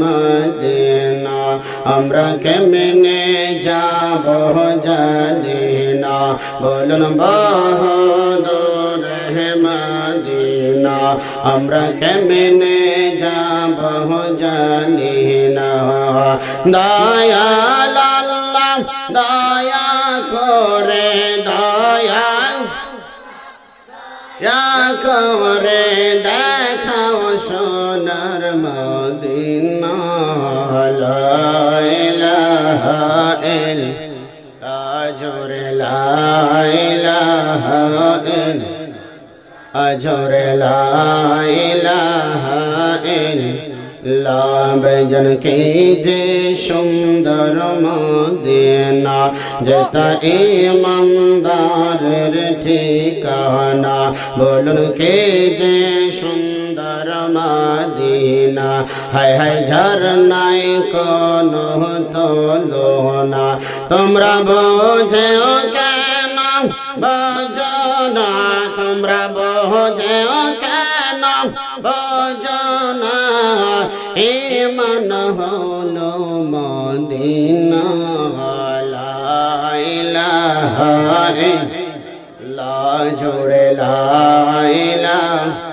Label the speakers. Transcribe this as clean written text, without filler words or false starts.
Speaker 1: Medina আমরা কেমনে যাব জানি না, বলুন বাহাদুর মদিনা আমরা কেমনে যাব জানি না। দয়াল আল্লাহ দয়া করে দয়াল করে দেখাও সোনার মদিনা। লা ইলাহা ইল্লাল্লাহ জোরে লা ইলাহা ইল্লাল্লাহ জোরে লা ইলাহা ইল্লাল্লাহ। বেজন কি যে সুন্দর মদিনা, যেটা ইমানদারের ঠিকানা। বলুন কে যে সুন্দর মদিনা, হায় হায় ঝরনাই কোনো তুলনা। তোমরা বোঝেও কেন বোঝো না, তোমরা বোঝেও কেন বোঝো না। ইমান হলো মদিনা। লা ইলাহা ইল্লাল্লাহ জোরে লা ইলাহা